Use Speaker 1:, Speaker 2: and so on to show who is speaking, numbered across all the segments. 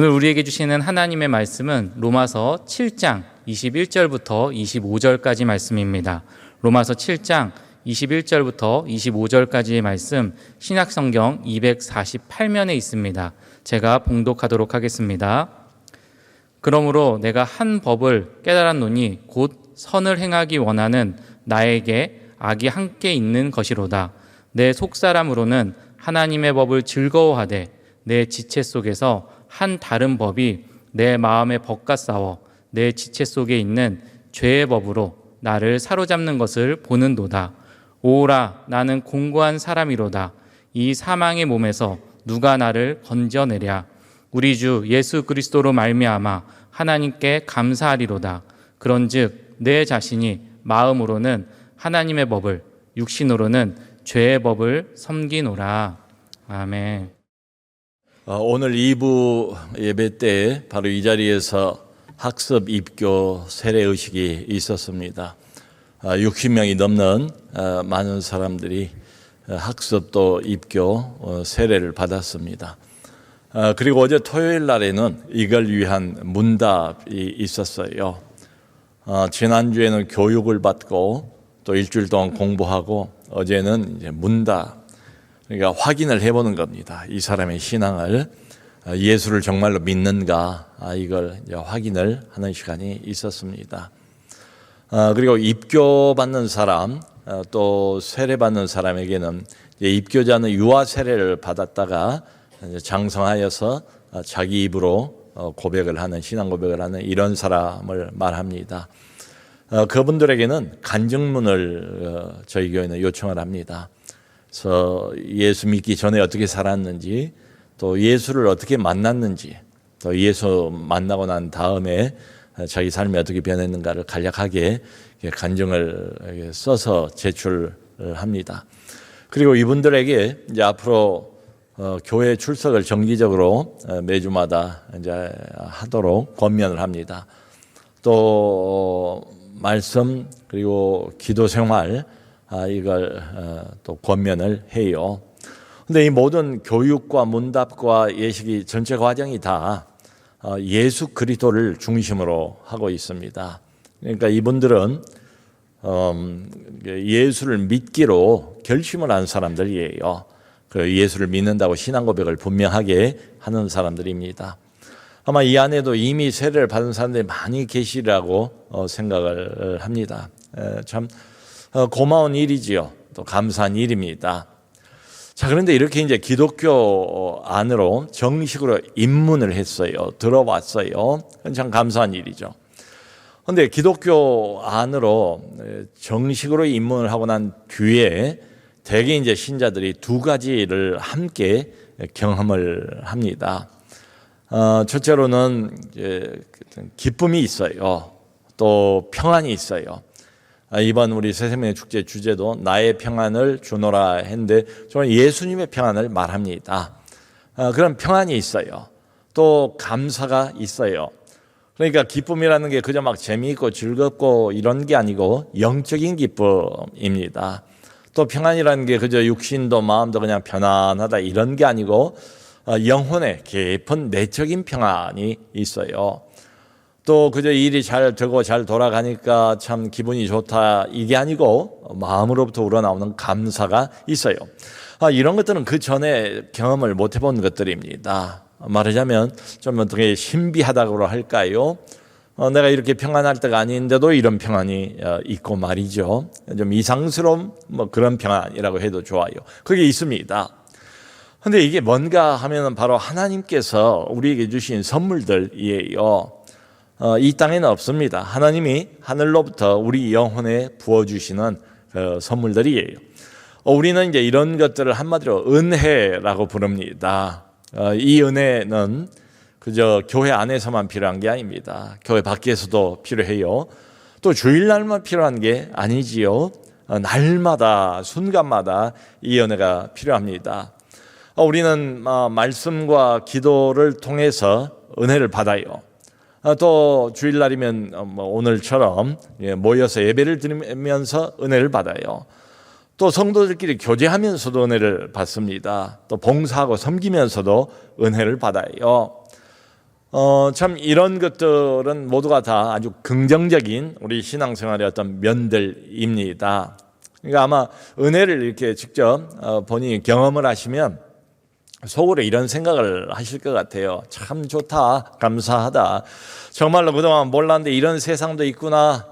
Speaker 1: 오늘 우리에게 주시는 하나님의 말씀은 로마서 7장 21절부터 25절까지 말씀입니다. 로마서 7장 21절부터 25절까지의 말씀 신약성경 248면에 있습니다. 제가 봉독하도록 하겠습니다. 그러므로 내가 한 법을 깨달았노니 곧 선을 행하기 원하는 나에게 악이 함께 있는 것이로다. 내 속사람으로는 하나님의 법을 즐거워하되 내 지체 속에서 한 다른 법이 내 마음에 법과 싸워 내 지체 속에 있는 죄의 법으로 나를 사로잡는 것을 보는도다. 오라, 나는 공고한 사람이로다. 이 사망의 몸에서 누가 나를 건져내랴. 우리 주 예수 그리스도로 말미암아 하나님께 감사하리로다. 그런즉 내 자신이 마음으로는 하나님의 법을, 육신으로는 죄의 법을 섬기노라. 아멘.
Speaker 2: 오늘 2부 예배 때 바로 이 자리에서 학습, 입교, 세례 의식이 있었습니다. 60명이 넘는 많은 사람들이 학습 또 입교, 세례를 받았습니다. 그리고 어제 토요일 날에는 이걸 위한 문답이 있었어요. 지난주에는 교육을 받고 또 일주일 동안 공부하고 어제는 이제 문답, 그러니까 확인을 해보는 겁니다. 이 사람의 신앙을, 예수를 정말로 믿는가, 이걸 이제 확인을 하는 시간이 있었습니다. 그리고 입교받는 사람, 또 세례받는 사람에게는 입교자는 유아 세례를 받았다가 장성하여서 자기 입으로 고백을 하는, 신앙 고백을 하는 이런 사람을 말합니다. 그분들에게는 간증문을 저희 교회는 요청을 합니다. 그래서 예수 믿기 전에 어떻게 살았는지, 또 예수를 어떻게 만났는지, 또 예수 만나고 난 다음에 자기 삶이 어떻게 변했는가를 간략하게 간증을 써서 제출합니다. 그리고 이분들에게 이제 앞으로 교회 출석을 정기적으로 매주마다 이제 하도록 권면을 합니다. 또 말씀 그리고 기도 생활 이걸 또 권면을 해요. 근데 이 모든 교육과 문답과 예식이 전체 과정이 다 예수 그리스도를 중심으로 하고 있습니다. 그러니까 이분들은 예수를 믿기로 결심을 한 사람들이에요. 그 예수를 믿는다고 신앙 고백을 분명하게 하는 사람들입니다. 아마 이 안에도 이미 세례를 받은 사람들이 많이 계시라고 생각을 합니다. 참 고마운 일이지요. 또 감사한 일입니다. 자, 그런데 이렇게 이제 기독교 안으로 정식으로 입문을 했어요. 들어왔어요. 참 감사한 일이죠. 그런데 기독교 안으로 정식으로 입문을 하고 난 뒤에 대개 이제 신자들이 두 가지를 함께 경험을 합니다. 첫째로는 이제 기쁨이 있어요. 또 평안이 있어요. 이번 우리 새생명의 축제 주제도 나의 평안을 주노라 했는데 저는 예수님의 평안을 말합니다. 그런 평안이 있어요. 또 감사가 있어요. 그러니까 기쁨이라는 게 그저 막 재미있고 즐겁고 이런 게 아니고 영적인 기쁨입니다. 또 평안이라는 게 그저 육신도 마음도 그냥 편안하다 이런 게 아니고 영혼의 깊은 내적인 평안이 있어요. 또 그저 일이 잘 되고 잘 돌아가니까 참 기분이 좋다 이게 아니고 마음으로부터 우러나오는 감사가 있어요. 이런 것들은 그 전에 경험을 못 해본 것들입니다. 말하자면 좀 어떻게 신비하다고 할까요? 내가 이렇게 평안할 때가 아닌데도 이런 평안이 있고 말이죠. 좀 이상스러운 그런 평안이라고 해도 좋아요. 그게 있습니다. 그런데 이게 뭔가 하면 바로 하나님께서 우리에게 주신 선물들이에요. 이 땅에는 없습니다. 하나님이 하늘로부터 우리 영혼에 부어주시는 선물들이에요. 우리는 이제 이런 것들을 한마디로 은혜라고 부릅니다. 이 은혜는 그저 교회 안에서만 필요한 게 아닙니다. 교회 밖에서도 필요해요. 또 주일날만 필요한 게 아니지요. 날마다 순간마다 이 은혜가 필요합니다. 우리는 말씀과 기도를 통해서 은혜를 받아요. 또 주일날이면 오늘처럼 모여서 예배를 드리면서 은혜를 받아요. 또 성도들끼리 교제하면서도 은혜를 받습니다. 또 봉사하고 섬기면서도 은혜를 받아요. 참 이런 것들은 모두가 다 아주 긍정적인 우리 신앙생활의 어떤 면들입니다. 그러니까 아마 은혜를 이렇게 직접 본인이 경험을 하시면 속으로 이런 생각을 하실 것 같아요. 참 좋다, 감사하다. 정말로 그동안 몰랐는데 이런 세상도 있구나.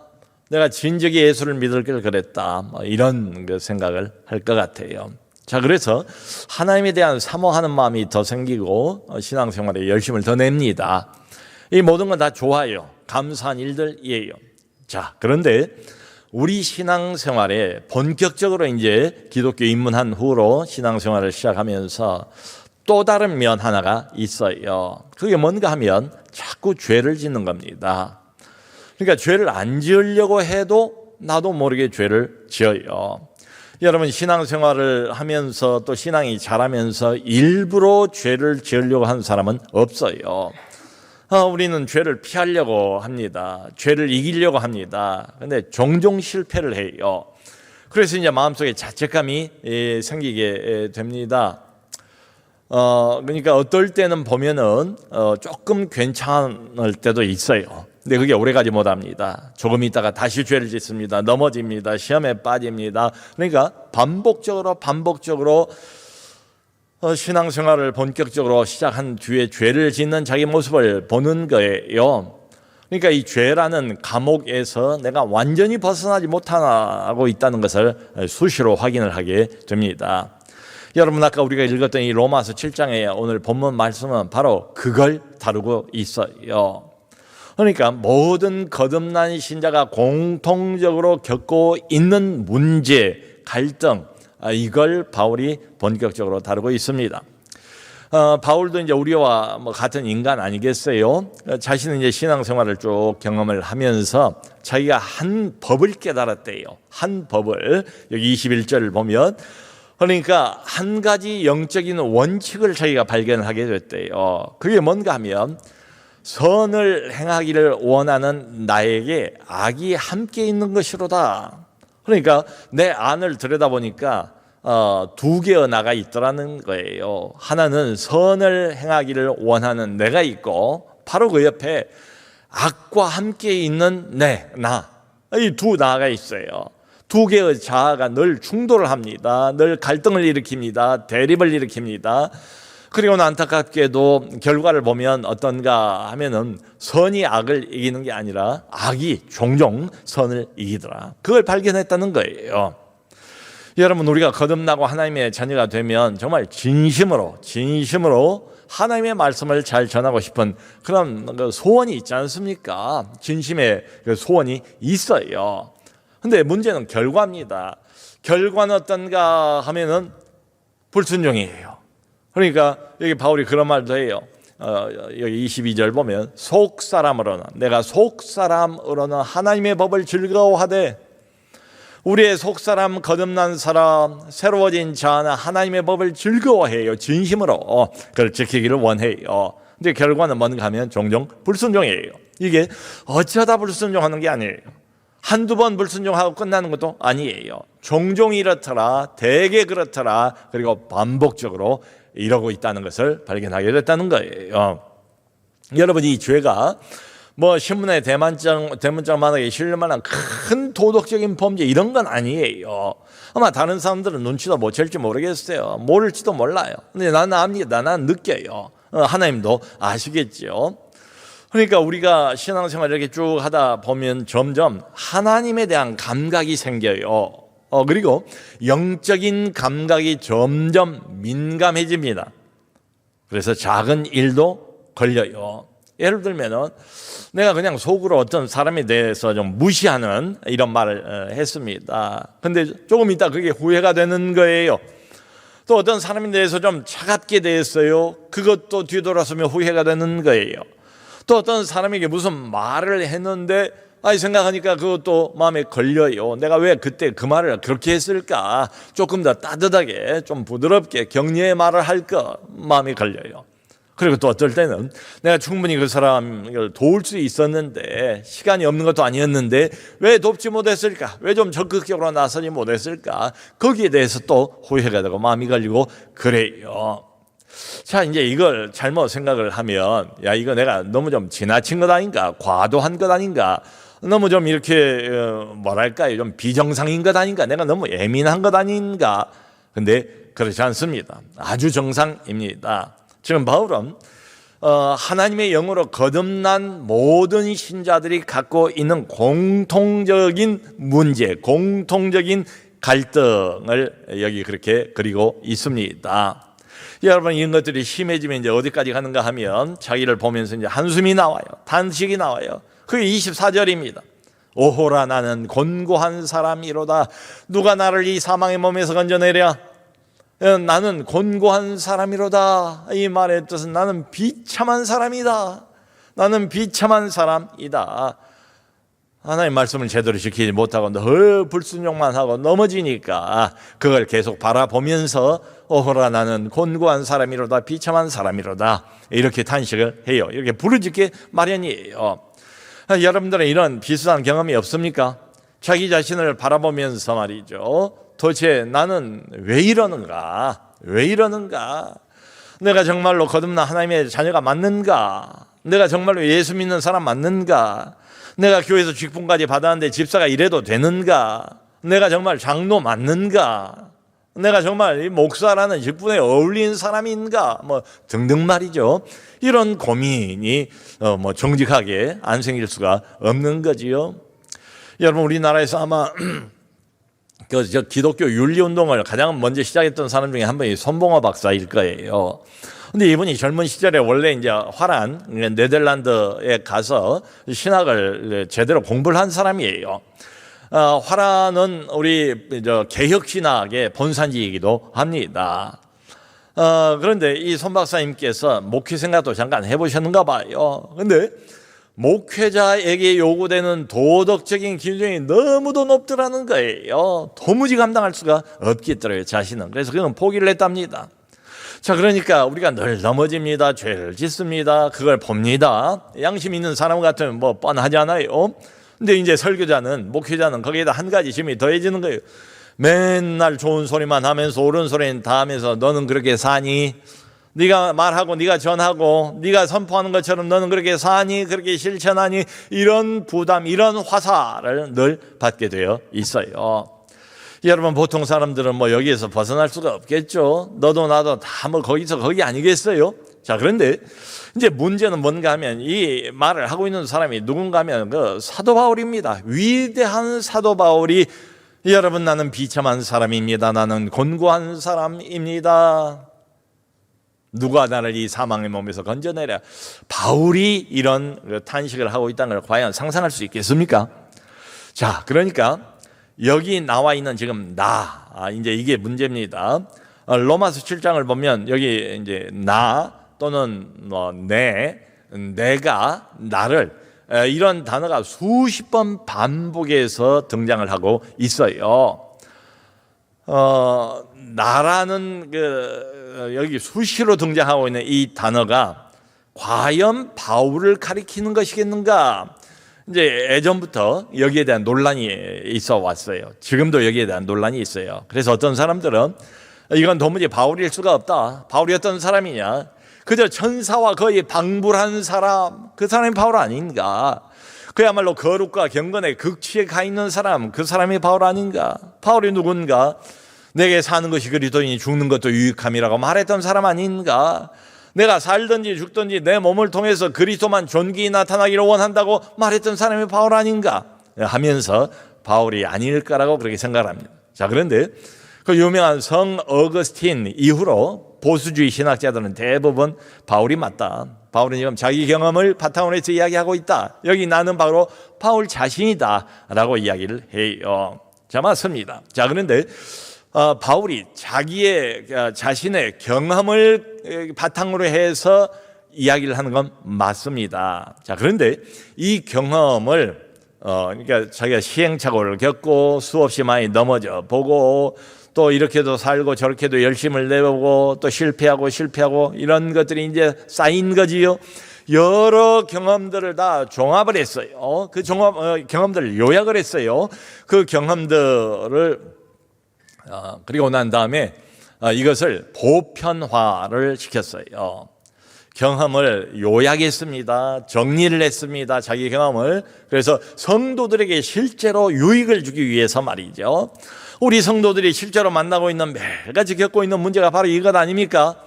Speaker 2: 내가 진즉에 예수를 믿을 걸 그랬다. 이런 생각을 할 것 같아요. 자, 그래서 하나님에 대한 사모하는 마음이 더 생기고 신앙생활에 열심을 더 냅니다. 이 모든 건 다 좋아요. 감사한 일들이에요. 자, 그런데 우리 신앙생활에 본격적으로 이제 기독교 입문한 후로 신앙생활을 시작하면서 또 다른 면 하나가 있어요. 그게 뭔가 하면 자꾸 죄를 짓는 겁니다. 그러니까 죄를 안 지으려고 해도 나도 모르게 죄를 지어요. 여러분 신앙생활을 하면서 또 신앙이 자라면서 일부러 죄를 지으려고 하는 사람은 없어요. 우리는 죄를 피하려고 합니다. 죄를 이기려고 합니다. 그런데 종종 실패를 해요. 그래서 이제 마음속에 자책감이 생기게 됩니다. 그러니까 어떨 때는 보면은 조금 괜찮을 때도 있어요. 근데 그게 오래가지 못합니다. 조금 있다가 다시 죄를 짓습니다. 넘어집니다. 시험에 빠집니다. 그러니까 반복적으로 신앙생활을 본격적으로 시작한 뒤에 죄를 짓는 자기 모습을 보는 거예요. 그러니까 이 죄라는 감옥에서 내가 완전히 벗어나지 못하고 있다는 것을 수시로 확인을 하게 됩니다. 여러분 아까 우리가 읽었던 이 로마서 7장의 오늘 본문 말씀은 바로 그걸 다루고 있어요. 그러니까 모든 거듭난 신자가 공통적으로 겪고 있는 문제, 갈등, 이걸 바울이 본격적으로 다루고 있습니다. 바울도 이제 우리와 같은 인간 아니겠어요? 자신은 이제 신앙생활을 쭉 경험을 하면서 자기가 한 법을 깨달았대요. 한 법을 여기 21절을 보면 그러니까 한 가지 영적인 원칙을 자기가 발견하게 됐대요. 그게 뭔가 하면 선을 행하기를 원하는 나에게 악이 함께 있는 것이로다. 그러니까 내 안을 들여다보니까 두 개의 나가 있더라는 거예요. 하나는 선을 행하기를 원하는 내가 있고 바로 그 옆에 악과 함께 있는 나. 이 두 나가 있어요. 두 개의 자아가 늘 충돌을 합니다. 늘 갈등을 일으킵니다. 대립을 일으킵니다. 그리고 안타깝게도 결과를 보면 어떤가 하면은 선이 악을 이기는 게 아니라 악이 종종 선을 이기더라. 그걸 발견했다는 거예요. 여러분 우리가 거듭나고 하나님의 자녀가 되면 정말 진심으로 하나님의 말씀을 잘 전하고 싶은 그런 소원이 있지 않습니까? 진심의 소원이 있어요. 근데 문제는 결과입니다. 결과는 어떤가 하면은 불순종이에요. 그러니까 여기 바울이 그런 말도 해요. 여기 22절 보면 내가 속사람으로는 하나님의 법을 즐거워하되 우리의 속사람 거듭난 사람 새로워진 자는 하나님의 법을 즐거워해요. 진심으로 그걸 지키기를 원해요. 근데 결과는 뭔가 하면 종종 불순종이에요. 이게 어쩌다 불순종하는 게 아니에요. 한두 번 불순종하고 끝나는 것도 아니에요. 종종 이렇더라, 대개 그렇더라, 그리고 반복적으로 이러고 있다는 것을 발견하게 됐다는 거예요. 여러분 이 죄가 신문에 대문짝만하게 실릴 만한 큰 도덕적인 범죄 이런 건 아니에요. 아마 다른 사람들은 눈치도 못 챌지 모르겠어요. 모를지도 몰라요. 근데 나는 압니다. 나는 느껴요. 하나님도 아시겠죠. 그러니까 우리가 신앙생활 이렇게 쭉 하다 보면 점점 하나님에 대한 감각이 생겨요. 그리고 영적인 감각이 점점 민감해집니다. 그래서 작은 일도 걸려요. 예를 들면은 내가 그냥 속으로 어떤 사람에 대해서 좀 무시하는 이런 말을 했습니다. 근데 조금 있다 그게 후회가 되는 거예요. 또 어떤 사람에 대해서 좀 차갑게 대했어요. 그것도 뒤돌아서면 후회가 되는 거예요. 또 어떤 사람에게 무슨 말을 했는데 생각하니까 그것도 마음에 걸려요. 내가 왜 그때 그 말을 그렇게 했을까? 조금 더 따뜻하게 좀 부드럽게 격려의 말을 할까? 마음에 걸려요. 그리고 또 어떨 때는 내가 충분히 그 사람을 도울 수 있었는데 시간이 없는 것도 아니었는데 왜 돕지 못했을까? 왜 좀 적극적으로 나서지 못했을까? 거기에 대해서 또 후회가 되고 마음이 걸리고 그래요. 자, 이제 이걸 잘못 생각을 하면, 야, 이거 내가 너무 좀 지나친 것 아닌가, 과도한 것 아닌가, 너무 좀 이렇게 뭐랄까요, 좀 비정상인 것 아닌가, 내가 너무 예민한 것 아닌가. 근데 그렇지 않습니다. 아주 정상입니다. 지금 바울은 하나님의 영으로 거듭난 모든 신자들이 갖고 있는 공통적인 문제, 공통적인 갈등을 여기 그렇게 그리고 있습니다. 여러분, 이런 것들이 심해지면 이제 어디까지 가는가 하면 자기를 보면서 이제 한숨이 나와요. 단식이 나와요. 그게 24절입니다. 오호라, 나는 곤고한 사람이로다. 누가 나를 이 사망의 몸에서 건져내랴? 나는 곤고한 사람이로다. 이 말의 뜻은 나는 비참한 사람이다. 나는 비참한 사람이다. 하나님 말씀을 제대로 지키지 못하고 늘 불순종만 하고 넘어지니까 그걸 계속 바라보면서 오호라, 나는 곤고한 사람이로다, 비참한 사람이로다, 이렇게 탄식을 해요. 이렇게 부르짖게 마련이에요. 여러분들은 이런 비슷한 경험이 없습니까? 자기 자신을 바라보면서 말이죠, 도대체 나는 왜 이러는가? 왜 이러는가? 내가 정말로 거듭난 하나님의 자녀가 맞는가? 내가 정말로 예수 믿는 사람 맞는가? 내가 교회에서 직분까지 받았는데 집사가 이래도 되는가? 내가 정말 장로 맞는가? 내가 정말 이 목사라는 직분에 어울리는 사람인가? 뭐 등등 말이죠. 이런 고민이 정직하게 안 생길 수가 없는 거지요. 여러분, 우리나라에서 아마 저 기독교 윤리운동을 가장 먼저 시작했던 사람 중에 한 분이 손봉호 박사일 거예요. 근데 이분이 젊은 시절에 원래 이제 화란, 네덜란드에 가서 신학을 제대로 공부를 한 사람이에요. 화란은 우리 개혁신학의 본산지이기도 합니다. 그런데 이 손 박사님께서 목회 생각도 잠깐 해보셨는가 봐요. 근데 목회자에게 요구되는 도덕적인 기준이 너무도 높더라는 거예요. 도무지 감당할 수가 없겠더라고요, 자신은. 그래서 그건 포기를 했답니다. 자, 그러니까 우리가 늘 넘어집니다. 죄를 짓습니다. 그걸 봅니다. 양심 있는 사람 같으면 뭐 뻔하잖아요. 근데 이제 설교자는, 목회자는 거기에다 한 가지 짐이 더해지는 거예요. 맨날 좋은 소리만 하면서 옳은 소리는 다 하면서 너는 그렇게 사니? 네가 말하고 네가 전하고 네가 선포하는 것처럼 너는 그렇게 사니? 그렇게 실천하니? 이런 부담, 이런 화살을 늘 받게 되어 있어요. 여러분, 보통 사람들은 뭐 여기에서 벗어날 수가 없겠죠. 너도 나도 다 뭐 거기서 거기 아니겠어요? 자, 그런데 이제 문제는 뭔가 하면 이 말을 하고 있는 사람이 누군가 하면 그 사도 바울입니다. 위대한 사도 바울이, 여러분, 나는 비참한 사람입니다. 나는 곤고한 사람입니다. 누가 나를 이 사망의 몸에서 건져내랴? 바울이 이런 탄식을 하고 있다는 걸 과연 상상할 수 있겠습니까? 자, 그러니까 여기 나와 있는 지금 이제 이게 문제입니다. 로마서 7장을 보면 여기 이제 나 또는 내가, 나를, 이런 단어가 수십 번 반복해서 등장을 하고 있어요. 나라는 여기 수시로 등장하고 있는 이 단어가 과연 바울을 가리키는 것이겠는가? 이제 예전부터 여기에 대한 논란이 있어 왔어요. 지금도 여기에 대한 논란이 있어요. 그래서 어떤 사람들은 이건 도무지 바울일 수가 없다. 바울이 어떤 사람이냐? 그저 천사와 거의 방불한 사람, 그 사람이 바울 아닌가? 그야말로 거룩과 경건의 극치에 가 있는 사람, 그 사람이 바울 아닌가? 바울이 누군가? 내게 사는 것이 그리스도이니 죽는 것도 유익함이라고 말했던 사람 아닌가? 내가 살든지 죽든지 내 몸을 통해서 그리스도만 존귀히 나타나기를 원한다고 말했던 사람이 바울 아닌가 하면서 바울이 아닐까라고 그렇게 생각을 합니다. 자, 그런데 그 유명한 성 어거스틴 이후로 보수주의 신학자들은 대부분 바울이 맞다. 바울은 지금 자기 경험을 바탕으로 해서 이야기하고 있다. 여기 나는 바로 바울 자신이다 라고 이야기를 해요. 자, 맞습니다. 자, 그런데 바울이 자신의 경험을 바탕으로 해서 이야기를 하는 건 맞습니다. 자, 그런데 이 경험을 그러니까 자기가 시행착오를 겪고 수없이 많이 넘어져 보고 또 이렇게도 살고 저렇게도 열심을 내보고 또 실패하고 이런 것들이 이제 쌓인 거지요. 여러 경험들을 다 종합을 했어요. 그 경험들을 요약을 했어요. 그 경험들을 그리고 난 다음에 이것을 보편화를 시켰어요. 경험을 요약했습니다. 정리를 했습니다. 자기 경험을. 그래서 성도들에게 실제로 유익을 주기 위해서 말이죠. 우리 성도들이 실제로 만나고 있는 매일같이 겪고 있는 문제가 바로 이것 아닙니까?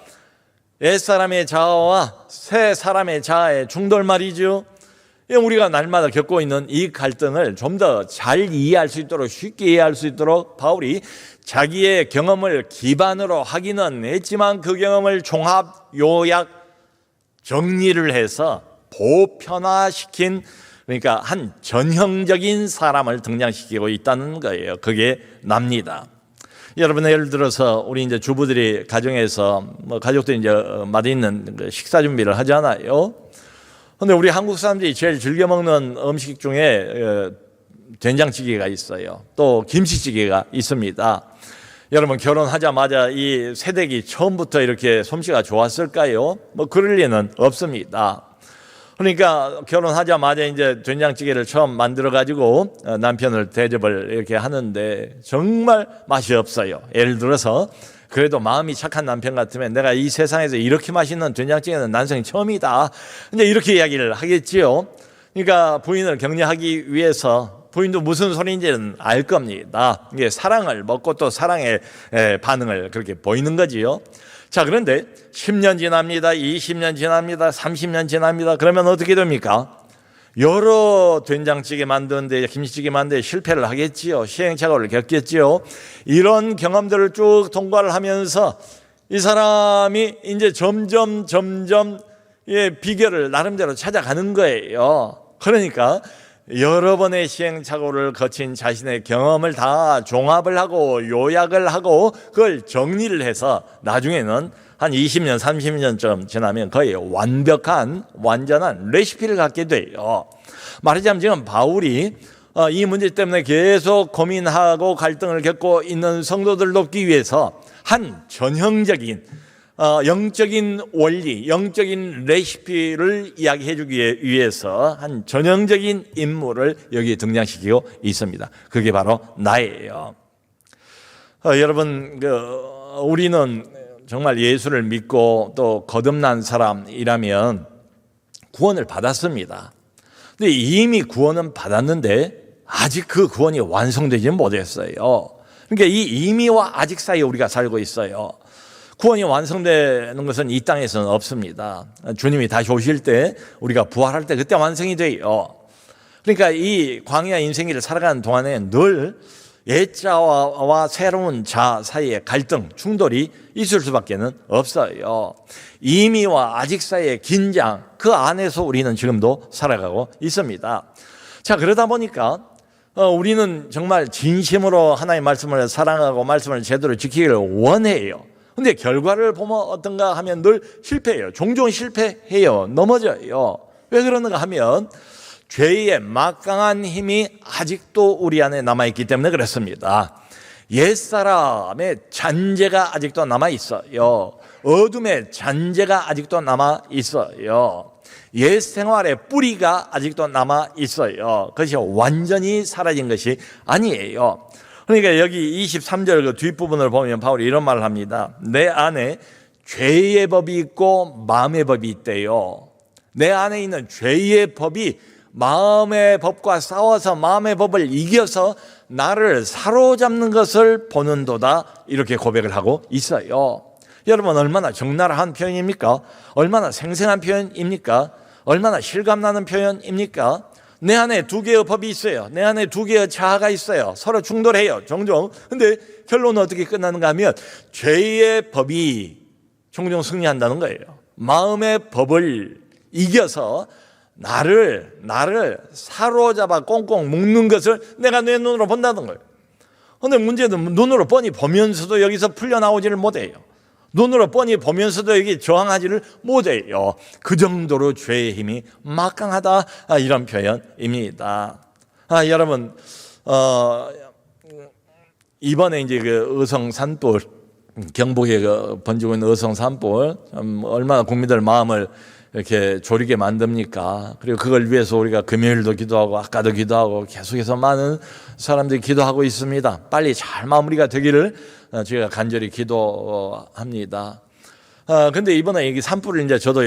Speaker 2: 옛사람의 자아와 새 사람의 자아의 충돌 말이죠. 우리가 날마다 겪고 있는 이 갈등을 좀 더 잘 이해할 수 있도록, 쉽게 이해할 수 있도록 바울이 자기의 경험을 기반으로 하기는 했지만 그 경험을 종합, 요약, 정리를 해서 보편화시킨, 그러니까 한 전형적인 사람을 등장시키고 있다는 거예요. 그게 납니다. 여러분, 예를 들어서 우리 이제 주부들이 가정에서 가족들이 이제 맛있는 식사 준비를 하잖아요. 근데 우리 한국 사람들이 제일 즐겨 먹는 음식 중에 된장찌개가 있어요. 또 김치찌개가 있습니다. 여러분, 결혼하자마자 이 새댁이 처음부터 이렇게 솜씨가 좋았을까요? 그럴 리는 없습니다. 그러니까 결혼하자마자 이제 된장찌개를 처음 만들어 가지고 남편을 대접을 이렇게 하는데 정말 맛이 없어요. 예를 들어서 그래도 마음이 착한 남편 같으면 내가 이 세상에서 이렇게 맛있는 된장찌개는 난생이 처음이다, 이제 이렇게 이야기를 하겠지요. 그러니까 부인을 격려하기 위해서, 부인도 무슨 소리인지는 알 겁니다. 이게 사랑을 먹고 또 사랑의 반응을 그렇게 보이는 거지요. 자, 그런데 10년 지납니다. 20년 지납니다. 30년 지납니다. 그러면 어떻게 됩니까? 여러 된장찌개 만드는데, 김치찌개 만드는데 실패를 하겠지요. 시행착오를 겪겠지요. 이런 경험들을 쭉 통과를 하면서 이 사람이 이제 점점 비결을 나름대로 찾아가는 거예요. 그러니까 여러 번의 시행착오를 거친 자신의 경험을 다 종합을 하고 요약을 하고 그걸 정리를 해서 나중에는 한 20년, 30년쯤 지나면 거의 완전한 레시피를 갖게 돼요. 말하자면 지금 바울이 이 문제 때문에 계속 고민하고 갈등을 겪고 있는 성도들을 돕기 위해서 한 전형적인 영적인 원리, 영적인 레시피를 이야기해 주기 위해서 한 전형적인 인물을 여기 등장시키고 있습니다. 그게 바로 나예요. 여러분, 우리는 정말 예수를 믿고 또 거듭난 사람이라면 구원을 받았습니다. 근데 이미 구원은 받았는데 아직 그 구원이 완성되지 못했어요. 그러니까 이 이미와 아직 사이에 우리가 살고 있어요. 구원이 완성되는 것은 이 땅에서는 없습니다. 주님이 다시 오실 때, 우리가 부활할 때 그때 완성이 돼요. 그러니까 이 광야 인생길을 살아가는 동안에 늘 옛자와 새로운 자 사이의 갈등, 충돌이 있을 수밖에 없어요. 이미와 아직 사이의 긴장, 그 안에서 우리는 지금도 살아가고 있습니다. 자, 그러다 보니까 우리는 정말 진심으로 하나님의 말씀을 사랑하고 말씀을 제대로 지키기를 원해요. 근데 결과를 보면 어떤가 하면 늘 실패해요. 종종 실패해요. 넘어져요. 왜 그러는가 하면 죄의 막강한 힘이 아직도 우리 안에 남아있기 때문에 그렇습니다. 옛사람의 잔재가 아직도 남아있어요. 어둠의 잔재가 아직도 남아있어요. 옛 생활의 뿌리가 아직도 남아있어요. 그것이 완전히 사라진 것이 아니에요. 그러니까 여기 23절 그 뒷부분을 보면 바울이 이런 말을 합니다. 내 안에 죄의 법이 있고 마음의 법이 있대요. 내 안에 있는 죄의 법이 마음의 법과 싸워서 마음의 법을 이겨서 나를 사로잡는 것을 보는도다, 이렇게 고백을 하고 있어요. 여러분, 얼마나 적나라한 표현입니까? 얼마나 생생한 표현입니까? 얼마나 실감나는 표현입니까? 내 안에 두 개의 법이 있어요. 내 안에 두 개의 자아가 있어요. 서로 충돌해요, 종종. 근데 결론은 어떻게 끝나는가 하면 죄의 법이 종종 승리한다는 거예요. 마음의 법을 이겨서 나를 사로잡아 꽁꽁 묶는 것을 내가 내 눈으로 본다는 거예요. 근데 문제는 눈으로 뻔히 보면서도 여기서 풀려나오지를 못해요. 눈으로 뻔히 보면서도 여기 저항하지를 못해요. 그 정도로 죄의 힘이 막강하다, 이런 표현입니다. 여러분, 이번에 이제 그 의성 산불, 경북에 번지고 있는 의성 산불, 얼마나 국민들 마음을 이렇게 졸이게 만듭니까? 그리고 그걸 위해서 우리가 금요일도 기도하고 아까도 기도하고 계속해서 많은 사람들이 기도하고 있습니다. 빨리 잘 마무리가 되기를 저희가 간절히 기도합니다. 근데 이번에 이 산불을 이제 저도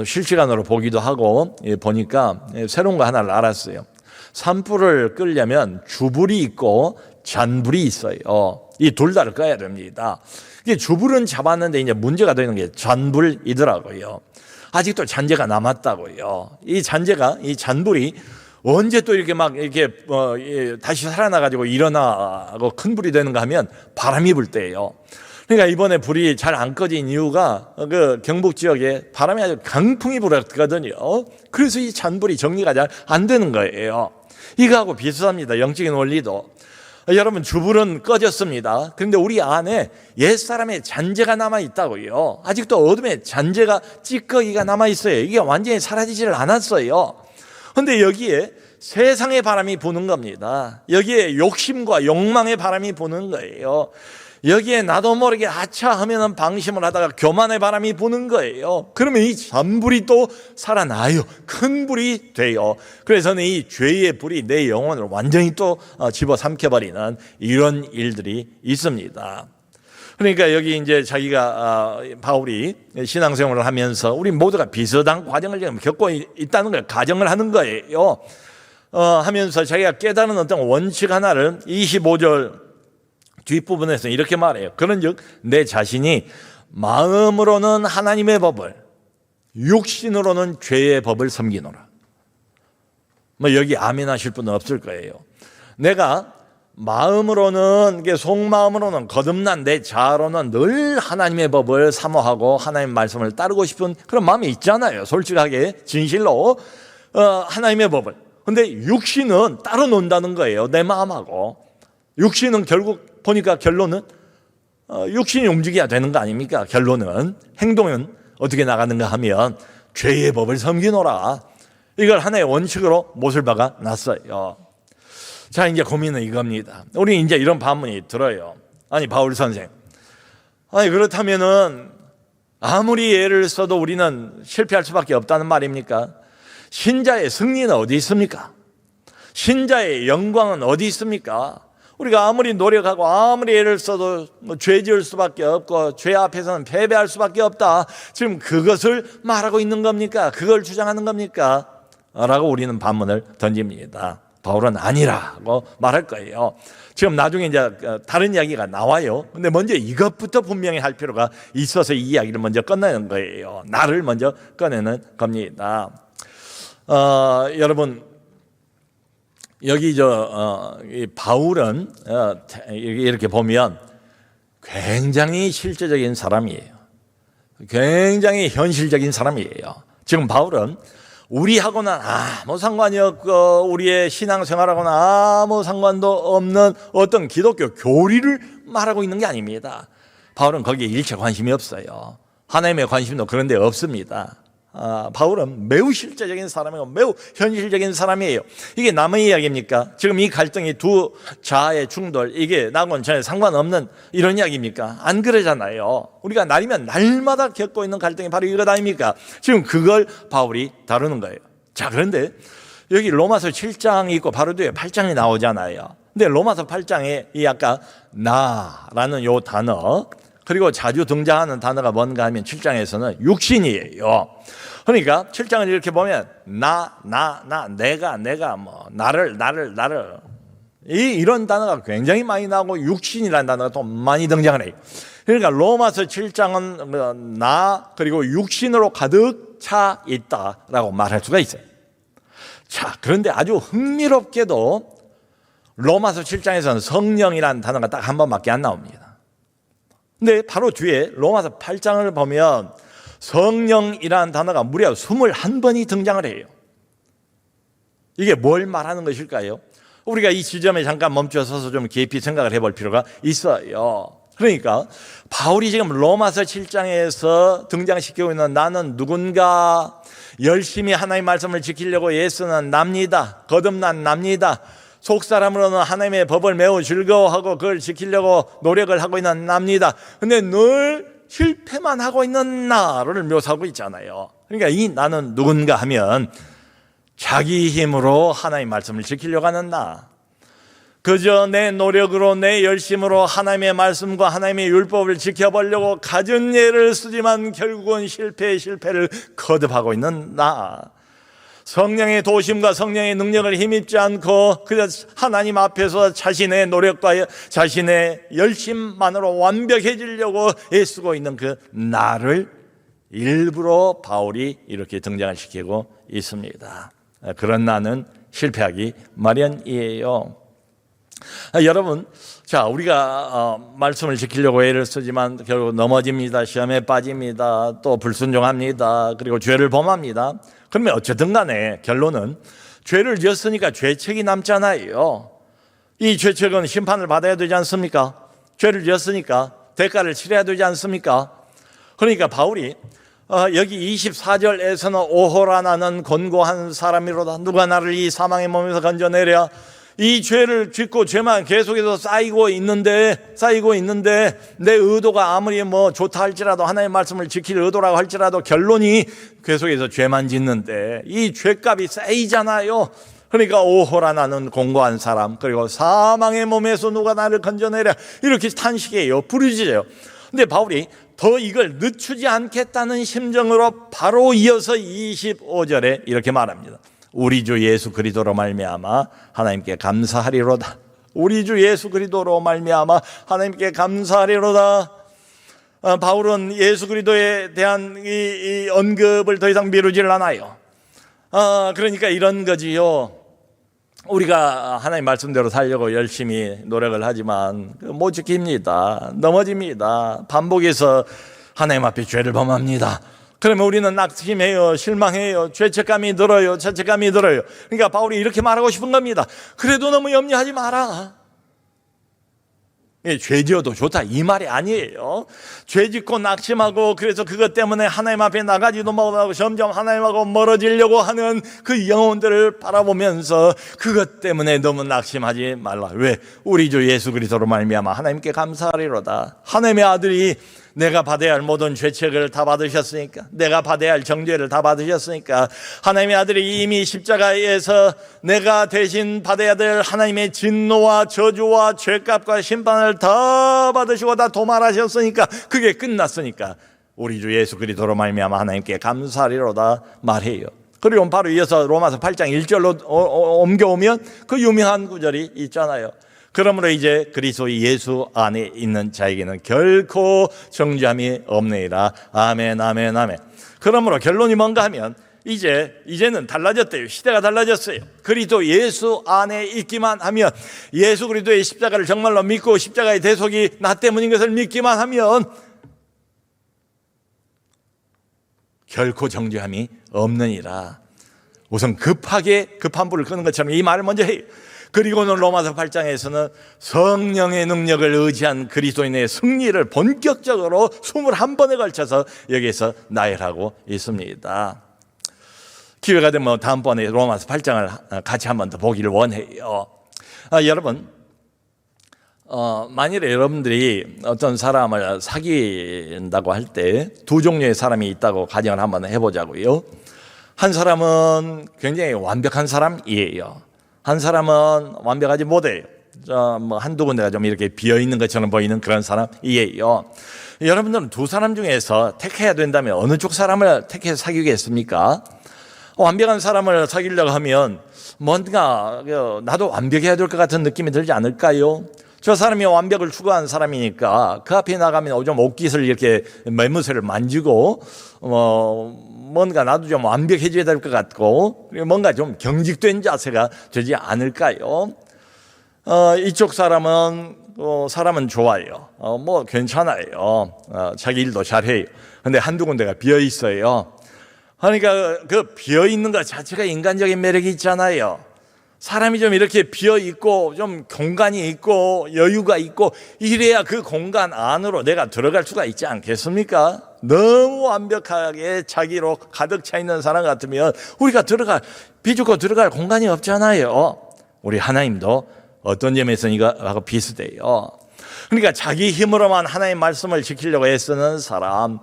Speaker 2: 실시간으로 보기도 하고 보니까 새로운 거 하나를 알았어요. 산불을 끄려면 주불이 있고 잔불이 있어요. 이 둘 다를 꺼야 됩니다. 이게 주불은 잡았는데 이제 문제가 되는 게 잔불이더라고요. 아직도 잔재가 남았다고요. 이 잔불이 언제 또 이렇게 막 이렇게 다시 살아나가지고 일어나고 큰 불이 되는가 하면 바람이 불 때예요. 그러니까 이번에 불이 잘 안 꺼진 이유가 그 경북 지역에 바람이 아주 강풍이 불었거든요. 그래서 이 잔불이 정리가 잘 안 되는 거예요. 이거하고 비슷합니다. 영적인 원리도. 여러분, 주불은 꺼졌습니다. 그런데 우리 안에 옛사람의 잔재가 남아있다고요. 아직도 어둠의 잔재가 찌꺼기가 남아있어요. 이게 완전히 사라지지를 않았어요. 그런데 여기에 세상의 바람이 부는 겁니다. 여기에 욕심과 욕망의 바람이 부는 거예요. 여기에 나도 모르게 아차 하면은 방심을 하다가 교만의 바람이 부는 거예요. 그러면 이 잔불이 또 살아나요. 큰 불이 돼요. 그래서는 이 죄의 불이 내 영혼을 완전히 또 집어삼켜버리는 이런 일들이 있습니다. 그러니까 여기 이제 자기가 바울이 신앙생활을 하면서 우리 모두가 비슷한 과정을 지금 겪고 있다는 걸 가정을 하는 거예요. 하면서 자기가 깨달은 어떤 원칙 하나를 25절 뒷부분에서 이렇게 말해요. 그런즉 내 자신이 마음으로는 하나님의 법을, 육신으로는 죄의 법을 섬기노라. 뭐 여기 아멘 하실 분은 없을 거예요. 내가 마음으로는, 속마음으로는, 거듭난 내 자아로는 늘 하나님의 법을 사모하고 하나님 말씀을 따르고 싶은 그런 마음이 있잖아요. 솔직하게 진실로 하나님의 법을. 근데 육신은 따로 논다는 거예요. 내 마음하고. 육신은 결국 보니까 결론은 육신이 움직여야 되는 거 아닙니까? 결론은 행동은 어떻게 나가는가 하면 죄의 법을 섬기노라. 이걸 하나의 원칙으로 못을 박아 놨어요. 자, 이제 고민은 이겁니다. 우리 이제 이런 반문이 들어요. 아니, 바울 선생, 아니 그렇다면은 아무리 애를 써도 우리는 실패할 수밖에 없다는 말입니까? 신자의 승리는 어디 있습니까? 신자의 영광은 어디 있습니까? 우리가 아무리 노력하고 아무리 애를 써도 죄 지을 수밖에 없고 죄 앞에서는 패배할 수밖에 없다. 지금 그것을 말하고 있는 겁니까? 그걸 주장하는 겁니까? 라고 우리는 반문을 던집니다. 바울은 아니라고 말할 거예요. 지금 나중에 이제 다른 이야기가 나와요. 근데 먼저 이것부터 분명히 할 필요가 있어서 이 이야기를 먼저 꺼내는 거예요. 나를 먼저 꺼내는 겁니다. 여러분, 여기 이 바울은 이렇게 보면 굉장히 실제적인 사람이에요. 굉장히 현실적인 사람이에요. 지금 바울은 우리하고는 아무 상관이 없고 우리의 신앙생활하고는 아무 상관도 없는 어떤 기독교 교리를 말하고 있는 게 아닙니다. 바울은 거기에 일체 관심이 없어요. 하나님의 관심도 그런 데 없습니다. 바울은 매우 실제적인 사람이고 매우 현실적인 사람이에요. 이게 남의 이야기입니까? 지금 이 갈등이 두 자아의 충돌, 이게 나하고는 전혀 상관없는 이런 이야기입니까? 안 그러잖아요. 우리가 날이면 날마다 겪고 있는 갈등이 바로 이것 아닙니까? 지금 그걸 바울이 다루는 거예요. 자, 그런데 여기 로마서 7장이 있고 바로 뒤에 8장이 나오잖아요. 근데 로마서 8장에 이 아까 나라는 요 단어, 그리고 자주 등장하는 단어가 뭔가 하면 7장에서는 육신이에요. 그러니까 7장을 이렇게 보면 내가 나를 이런 단어가 굉장히 많이 나오고 육신이라는 단어가 또 많이 등장을 해요. 그러니까 로마서 7장은 나 그리고 육신으로 가득 차 있다라고 말할 수가 있어요. 자, 그런데 아주 흥미롭게도 로마서 7장에서는 성령이라는 단어가 딱 한 번밖에 안 나옵니다. 근데 바로 뒤에 로마서 8장을 보면 성령이라는 단어가 무려 21번이 등장을 해요. 이게 뭘 말하는 것일까요? 우리가 이 지점에 잠깐 멈춰서서 좀 깊이 생각을 해볼 필요가 있어요. 그러니까 바울이 지금 로마서 7장에서 등장시키고 있는 나는 누군가, 열심히 하나님의 말씀을 지키려고 애쓰는 납니다. 거듭난 납니다. 속사람으로는 하나님의 법을 매우 즐거워하고 그걸 지키려고 노력을 하고 있는 납니다. 근데 늘 실패만 하고 있는 나를 묘사하고 있잖아요. 그러니까 이 나는 누군가 하면 자기 힘으로 하나님의 말씀을 지키려고 하는 나, 그저 내 노력으로 내 열심으로 하나님의 말씀과 하나님의 율법을 지켜보려고 갖은 예를 쓰지만 결국은 실패를 거듭하고 있는 나, 성령의 도심과 성령의 능력을 힘입지 않고 그저 하나님 앞에서 자신의 노력과 자신의 열심만으로 완벽해지려고 애쓰고 있는 그 나를 일부러 바울이 이렇게 등장을 시키고 있습니다. 그런 나는 실패하기 마련이에요. 여러분, 자, 우리가 말씀을 지키려고 애를 쓰지만 결국 넘어집니다. 시험에 빠집니다. 또 불순종합니다. 그리고 죄를 범합니다. 그러면 어쨌든 간에 결론은 죄를 지었으니까 죄책이 남잖아요. 이 죄책은 심판을 받아야 되지 않습니까? 죄를 지었으니까 대가를 치러야 되지 않습니까? 그러니까 바울이 여기 24절에서는 오호라 나는 곤고한 사람이로다. 누가 나를 이 사망의 몸에서 건져내랴. 이 죄를 짓고 죄만 계속해서 쌓이고 있는데 내 의도가 아무리 좋다 할지라도 하나님의 말씀을 지킬 의도라고 할지라도 결론이 계속해서 죄만 짓는데 이 죄값이 쌓이잖아요. 그러니까 오호라 나는 공고한 사람, 그리고 사망의 몸에서 누가 나를 건져내랴, 이렇게 탄식해요. 부르짖어요. 근데 바울이 더 이걸 늦추지 않겠다는 심정으로 바로 이어서 25절에 이렇게 말합니다. 우리 주 예수 그리스도로 말미암아 하나님께 감사하리로다. 우리 주 예수 그리스도로 말미암아 하나님께 감사하리로다. 바울은 예수 그리스도에 대한 이 언급을 더 이상 미루질 않아요. 그러니까 이런 거지요. 우리가 하나님 말씀대로 살려고 열심히 노력을 하지만 못 지킵니다. 넘어집니다. 반복해서 하나님 앞에 죄를 범합니다. 그러면 우리는 낙심해요. 실망해요. 죄책감이 들어요. 자책감이 들어요. 그러니까 바울이 이렇게 말하고 싶은 겁니다. 그래도 너무 염려하지 마라. 죄 지어도 좋다 이 말이 아니에요. 죄 짓고 낙심하고 그래서 그것 때문에 하나님 앞에 나가지도 못하고 점점 하나님하고 멀어지려고 하는 그 영혼들을 바라보면서 그것 때문에 너무 낙심하지 말라. 왜? 우리 주 예수 그리스도로 말미암아 하나님께 감사하리로다. 하나님의 아들이 내가 받아야 할 모든 죄책을 다 받으셨으니까, 내가 받아야 할 정죄를 다 받으셨으니까, 하나님의 아들이 이미 십자가에서 내가 대신 받아야 될 하나님의 진노와 저주와 죄값과 심판을 다 받으시고 다 도말하셨으니까, 그게 끝났으니까 우리 주 예수 그리스도로 말미암아 하나님께 감사하리로다 말해요. 그리고 바로 이어서 로마서 8장 1절로 옮겨오면 그 유명한 구절이 있잖아요. 그러므로 이제 그리스도 예수 안에 있는 자에게는 결코 정죄함이 없느니라. 아멘, 아멘, 아멘. 그러므로 결론이 뭔가 하면 이제는 달라졌대요. 시대가 달라졌어요. 그리스도 예수 안에 있기만 하면, 예수 그리스도의 십자가를 정말로 믿고 십자가의 대속이 나 때문인 것을 믿기만 하면 결코 정죄함이 없느니라. 우선 급한 불을 끄는 것처럼 이 말을 먼저 해요. 그리고는 로마서 8장에서는 성령의 능력을 의지한 그리스도인의 승리를 본격적으로 21번에 걸쳐서 여기에서 나열하고 있습니다. 기회가 되면 다음번에 로마서 8장을 같이 한 번 더 보기를 원해요. 여러분, 만일에 여러분들이 어떤 사람을 사귄다고 할 때 두 종류의 사람이 있다고 가정을 한번 해보자고요. 한 사람은 굉장히 완벽한 사람이에요. 한 사람은 완벽하지 못해요. 한두 군데가 좀 이렇게 비어있는 것처럼 보이는 그런 사람이에요. 여러분들은 두 사람 중에서 택해야 된다면 어느 쪽 사람을 택해서 사귀겠습니까? 완벽한 사람을 사귀려고 하면 뭔가 나도 완벽해야 될 것 같은 느낌이 들지 않을까요? 저 사람이 완벽을 추구하는 사람이니까 그 앞에 나가면 좀 옷깃을 이렇게 매무새를 만지고 뭔가 나도 좀 완벽해져야 될 것 같고 뭔가 좀 경직된 자세가 되지 않을까요? 이쪽 사람은 좋아요. 괜찮아요. 자기 일도 잘해요. 근데 한두 군데가 비어 있어요. 그러니까 그 비어 있는 것 자체가 인간적인 매력이 있잖아요. 사람이 좀 이렇게 비어 있고 좀 공간이 있고 여유가 있고 이래야 그 공간 안으로 내가 들어갈 수가 있지 않겠습니까? 너무 완벽하게 자기로 가득 차 있는 사람 같으면 우리가 비죽고 들어갈 공간이 없잖아요. 우리 하나님도 어떤 점에서 이거하고 비슷해요. 그러니까 자기 힘으로만 하나님의 말씀을 지키려고 애쓰는 사람,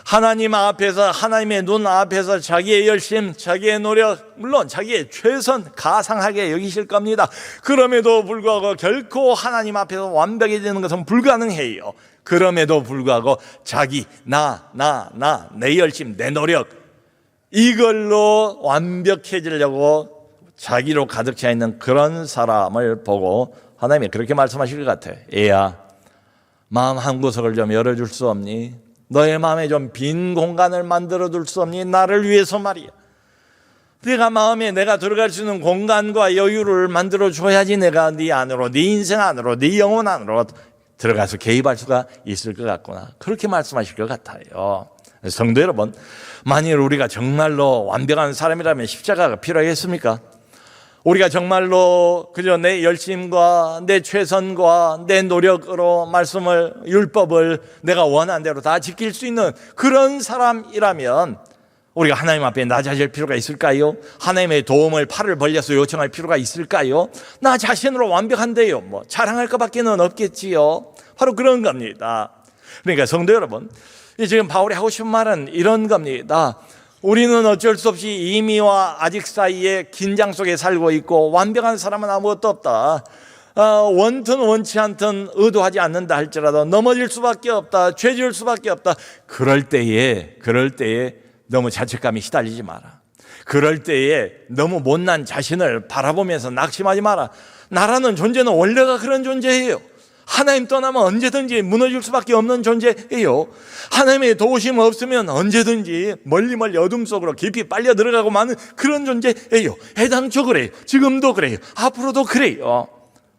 Speaker 2: 하나님 앞에서, 하나님의 눈 앞에서 자기의 열심, 자기의 노력, 물론 자기의 최선 가상하게 여기실 겁니다. 그럼에도 불구하고 결코 하나님 앞에서 완벽해지는 것은 불가능해요. 그럼에도 불구하고 자기, 내 열심, 내 노력, 이걸로 완벽해지려고 자기로 가득 차 있는 그런 사람을 보고 하나님이 그렇게 말씀하실 것 같아요. 얘야, 마음 한 구석을 좀 열어줄 수 없니? 너의 마음에 좀 빈 공간을 만들어 둘 수 없니? 나를 위해서 말이야. 내가 마음에 내가 들어갈 수 있는 공간과 여유를 만들어 줘야지 내가 네 안으로, 네 인생 안으로, 네 영혼 안으로 들어가서 개입할 수가 있을 것 같구나. 그렇게 말씀하실 것 같아요. 성도 여러분, 만일 우리가 정말로 완벽한 사람이라면 십자가가 필요하겠습니까? 우리가 정말로 그저 내 열심과 내 최선과 내 노력으로 말씀을, 율법을 내가 원하는 대로 다 지킬 수 있는 그런 사람이라면 우리가 하나님 앞에 낮아질 필요가 있을까요? 하나님의 도움을 팔을 벌려서 요청할 필요가 있을까요? 나 자신으로 완벽한데요, 뭐 자랑할 것밖에는 없겠지요. 바로 그런 겁니다. 그러니까 성도 여러분, 지금 바울이 하고 싶은 말은 이런 겁니다. 우리는 어쩔 수 없이 이미와 아직 사이에 긴장 속에 살고 있고 완벽한 사람은 아무것도 없다. 원튼 원치 않든 의도하지 않는다 할지라도 넘어질 수밖에 없다. 죄 지을 수밖에 없다. 그럴 때에 너무 자책감이 시달리지 마라. 그럴 때에 너무 못난 자신을 바라보면서 낙심하지 마라. 나라는 존재는 원래가 그런 존재예요. 하나님 떠나면 언제든지 무너질 수밖에 없는 존재예요. 하나님의 도우심 없으면 언제든지 멀리 어둠 속으로 깊이 빨려 들어가고 마는 그런 존재예요. 해당초 그래요. 지금도 그래요. 앞으로도 그래요.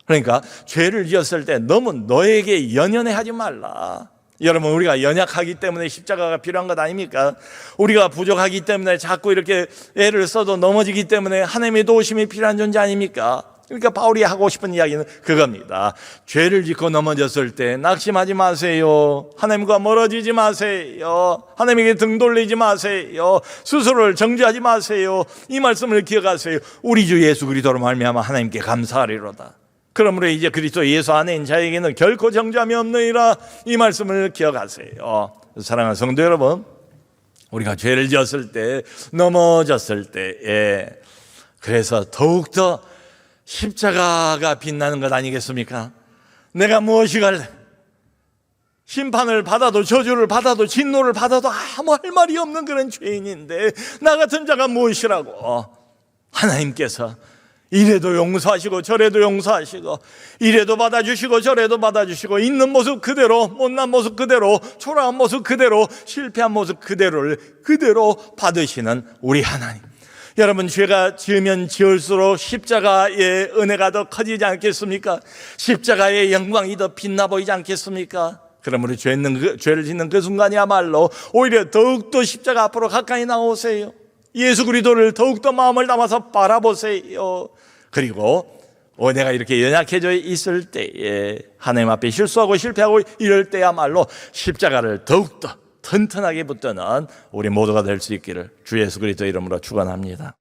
Speaker 2: 그러니까 죄를 지었을 때 너무 너에게 연연해 하지 말라. 여러분, 우리가 연약하기 때문에 십자가가 필요한 것 아닙니까? 우리가 부족하기 때문에 자꾸 이렇게 애를 써도 넘어지기 때문에 하나님의 도우심이 필요한 존재 아닙니까? 그러니까 바울이 하고 싶은 이야기는 그겁니다. 죄를 짓고 넘어졌을 때 낙심하지 마세요. 하나님과 멀어지지 마세요. 하나님에게 등 돌리지 마세요. 스스로를 정죄하지 마세요. 이 말씀을 기억하세요. 우리 주 예수 그리스도로 말미암아 하나님께 감사하리로다. 그러므로 이제 그리스도 예수 안에 있는 자에게는 결코 정죄함이 없느니라. 이 말씀을 기억하세요. 사랑하는 성도 여러분, 우리가 죄를 지었을 때, 넘어졌을 때에 그래서 더욱더 십자가가 빛나는 것 아니겠습니까? 내가 무엇이 갈래? 심판을 받아도 저주를 받아도 진노를 받아도 아무 할 말이 없는 그런 죄인인데 나 같은 자가 무엇이라고? 하나님께서 이래도 용서하시고 저래도 용서하시고 이래도 받아주시고 저래도 받아주시고 있는 모습 그대로, 못난 모습 그대로, 초라한 모습 그대로, 실패한 모습 그대로 받으시는 우리 하나님. 여러분, 죄가 지으면 지을수록 십자가의 은혜가 더 커지지 않겠습니까? 십자가의 영광이 더 빛나 보이지 않겠습니까? 그러므로 죄를 짓는 그 순간이야말로 오히려 더욱더 십자가 앞으로 가까이 나오세요. 예수 그리스도를 더욱더 마음을 담아서 바라보세요. 그리고 내가 이렇게 연약해져 있을 때에 하나님 앞에 실수하고 실패하고 이럴 때야말로 십자가를 더욱더 튼튼하게 붙드는 우리 모두가 될 수 있기를 주 예수 그리스도 이름으로 축원합니다.